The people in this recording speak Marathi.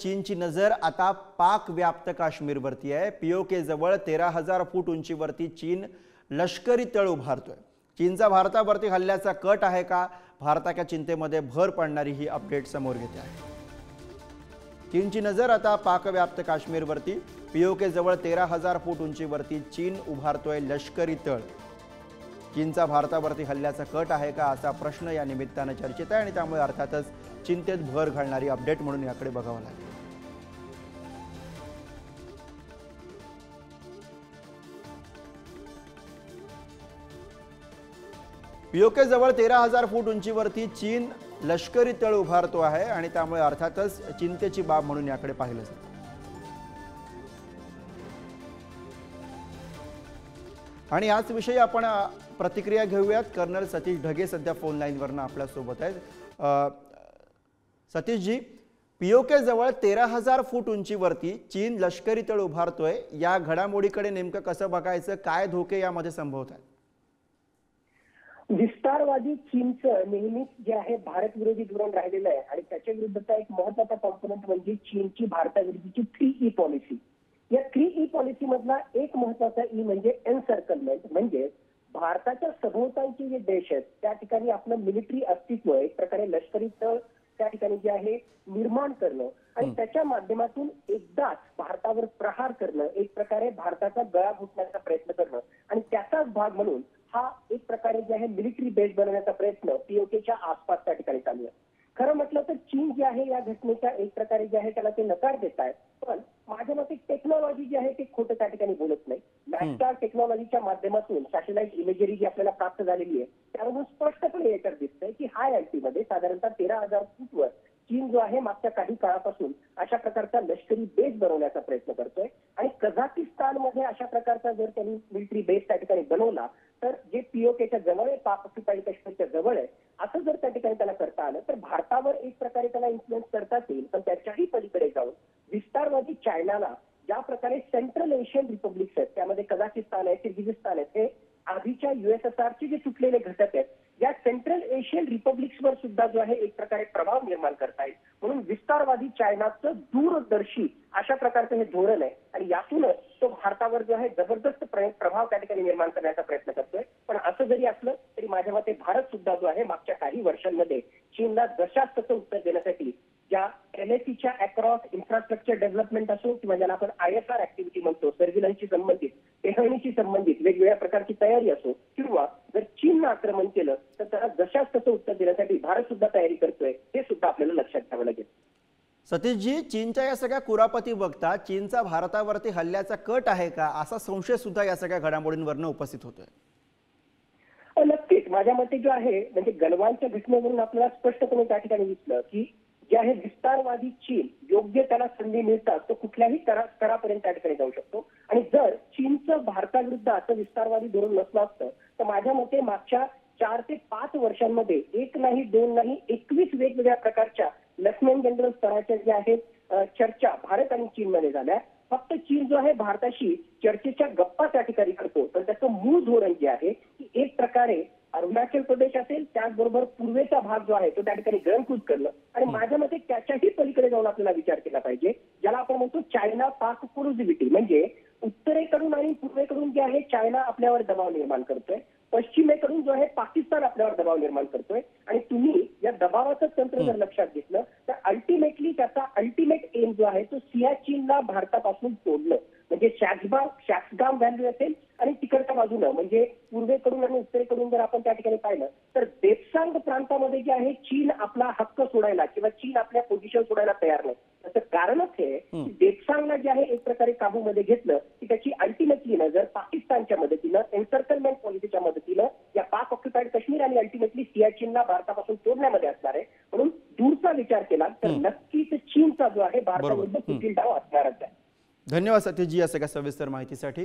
चीनची नजर आता पाक व्याप्त काश्मीरवरती आहे। पीओके जवळ 13,000 फूट उंचीवरती चीन लष्करी तळ उभारतोय। चीनचा भारतावरती हल्ल्याचा कट आहे का? भारताच्या चिंतेमध्ये भर पडणारी ही अपडेट समोर येते आहे। चीनची नजर आता पाक व्याप्त काश्मीरवरती। पीओके जवळ 13,000 फूट उंचीवरती चीन उभारतोय लष्करी तळ। चीनचा भारतावरती हल्ल्याचा कट आहे का असा प्रश्न या निमित्ताने चर्चेत आहे आणि त्यामुळे अर्थातच चिंतेत भर घालणारी अपडेट म्हणून याकडे बघावं लागेल। पीओके जवळ 13,000 फूट उंचीवरती चीन लष्करी तळ उभारतो आहे आणि त्यामुळे अर्थातच चिंतेची बाब म्हणून याकडे पाहिलं जातं। आणि याच विषयी आपण प्रतिक्रिया घेऊयात। कर्नल सतीश ढगे सध्या फोन लाईनवरनं आपल्या सोबत आहेत। सतीश जी, पीओके जवळ 13,000 फूट उंचीवरती चीन लष्करी तळ उभारतोय, या घडामोडीकडे नेमकं कसं बघायचं, काय धोके यामध्ये संभवत आहेत? विस्तारवादी चीनचं नेहमीच जे आहे भारत विरोधी धोरण राहिलेलं आहे आणि त्याच्या विरुद्धचा एक महत्त्वाचा कॉम्पोनंट म्हणजे चीनची भारताविरुद्धची 3E पॉलिसी। या 3E पॉलिसी मधला एक महत्त्वाचा ई म्हणजे एन्सर्कलमेंट, म्हणजे भारताच्या सभोवतालचे जे देश आहेत त्या ठिकाणी आपलं मिलिटरी अस्तित्व एक प्रकारे लष्करी तळ त्या ठिकाणी जे आहे निर्माण करणं आणि त्याच्या माध्यमातून एकदाच भारतावर प्रहार करणं, एक प्रकारे भारताचा गळा घुटण्याचा प्रयत्न करणं आणि त्याचाच भाग म्हणून हा एक प्रकारे जे आहे मिलिटरी बेस बनवण्याचा प्रयत्न पीओकेच्या आसपास त्या ठिकाणी चालू आहे। खरं म्हटलं तर चीन जे आहे या घटनेच्या एक प्रकारे जे आहे त्याला ते नकार देत आहे, पण माझ्या मते टेक्नॉलॉजी जी आहे ते खोटं त्या ठिकाणी बोलत नाही। मॅक्सटार टेक्नॉलॉजीच्या माध्यमातून सॅटेलाइट इमेजरी जी आपल्याला प्राप्त झालेली आहे त्यामधून स्पष्टपणे याच्यात दिसतंय की हाय अल्टीमध्ये साधारणतः 13,000 फूटवर चीन जो आहे मागच्या काही काळापासून अशा प्रकारचा लष्करी बेस बनवण्याचा प्रयत्न करतोय आणि कझाकिस्तानमध्ये अशा प्रकारचा जर त्यांनी मिलिटरी बेस त्या ठिकाणी बनवला तर जे पीओकेच्या जवळ आहे, पाक ऑक्युपाईड काश्मीरच्या जवळ आहे, असं जर त्या ठिकाणी त्याला करता आलं तर भारतावर एक प्रकारे त्याला इन्फ्लुएन्स करता येईल। पण त्याच्याही पलीकडे जाऊन विस्तारवादी चायनाला ज्या प्रकारे सेंट्रल एशियन रिपब्लिक्स आहेत त्यामध्ये कझाकिस्तान आहे, किर्गिझिस्तान आहे, हे आधीच्या USSRचे जे तुटलेले घटक आहेत या सेंट्रल एशियन रिपब्लिक्सवर सुद्धा जो आहे एक प्रकारे प्रभाव निर्माण करता येईल। म्हणून विस्तारवादी चायनाचं दूरदर्शी अशा प्रकारचं हे धोरण आहे आणि यातूनच तो भारतावर जो आहे जबरदस्त प्रभाव त्या ठिकाणी निर्माण करण्याचा प्रयत्न करतोय। पण असं जरी असलं तरी माझ्या मते भारत सुद्धा जो आहे मागच्या काही वर्षांमध्ये चीनला जशाच तसं उत्तर देण्यासाठी ज्या LACच्या अक्रॉस इन्फ्रास्ट्रक्चर डेव्हलपमेंट असो किंवा ज्याला आपण ISR ऍक्टिव्हिटी म्हणतो, सर्व्हिलन्सशी संबंधित, टेहळणीशी संबंधित वेगवेगळ्या प्रकारची तयारी असो किंवा जर चीननं आक्रमण केलं तर त्याला जशाच तसं उत्तर देण्यासाठी भारत सुद्धा तयारी करतोय, हे सुद्धा आपल्याला लक्षात घ्यावं लागेल। सतीशजी, चीनच्या या सगळ्या कुरापती बघता चीनचा भारतावरती हल्ल्याचा कट आहे का असा संशय सुद्धा या सगळ्या घडामोडींवरनं उपस्थित होतोय? नक्कीच माझ्या मते जो आहे म्हणजे गलवानच्या घटनेवरून आपल्याला स्पष्टपणे त्या ठिकाणी दिसलं की जे आहे विस्तारवादी चीन योग्य त्याला संधी मिळतात तो कुठल्याही स्तरापर्यंत त्या ठिकाणी जाऊ शकतो आणि जर चीनचं भारताविरुद्ध असं विस्तारवादी धोरण नसलं असतं तर माझ्या मते मागच्या 4 ते 5 वर्षांमध्ये एक नाही, दोन नाही, 21 वेगवेगळ्या प्रकारच्या लेफ्टनंट जनरल स्तराच्या ज्या आहेत चर्चा भारत आणि चीनमध्ये झाल्या। फक्त चीन जो आहे भारताशी चर्चेच्या गप्पा त्या ठिकाणी करतो, तर त्याचं मूळ धोरण जे आहे की एक प्रकारे अरुणाचल प्रदेश असेल त्याचबरोबर पूर्वेचा भाग जो आहे तो त्या ठिकाणी गिळंकृत करणं आणि माझ्या मते त्याच्याही पलीकडे जाऊन आपल्याला विचार केला पाहिजे, ज्याला आपण म्हणतो चायना पाक क्रुझिव्हिटी, म्हणजे उत्तरेकडून आणि पूर्वेकडून जे आहे चायना आपल्यावर दबाव निर्माण करतोय, पश्चिमेकडून जो आहे पाकिस्तान आपल्यावर दबाव निर्माण करतोय आणि तुम्ही या दबावाचं तंत्र जर लक्षात घेतलं तर अल्टिमेटली त्याचा अल्टिमेट एम जो आहे तो सियाचीनला भारतापासून तोडणं, म्हणजे शॅक्सगाम व्हॅली असेल आणि तिकडच्या बाजूनं म्हणजे पूर्वेकडून आणि उत्तरेकडून जर आपण त्या ठिकाणी पाहिलं तर देप्सांग प्रांतामध्ये जे आहे चीन आपला हक्क सोडायला किंवा चीन आपल्या पोझिशन सोडायला तयार नाही। त्याचं कारणच हे की देप्सांगला जे आहे एक प्रकारे काबूमध्ये घेतलं की त्याची अल्टिमेटली नजर पाकिस्तानच्या मदतीनं, एन्सर्कलमेंट पॉलिसीच्या मदतीनं या पाक ऑक्युपाईड काश्मीर आणि अल्टिमेटली सियाचीनला भारतापासून तोडण्यामध्ये असणार आहे। म्हणून दूरचा विचार केला तर नक्कीच चीनचा जो आहे भारताविरुद्ध पुढील डाव असणारच आहे। धन्यवाद सतीशजी या सगळ्या सविस्तर माहितीसाठी।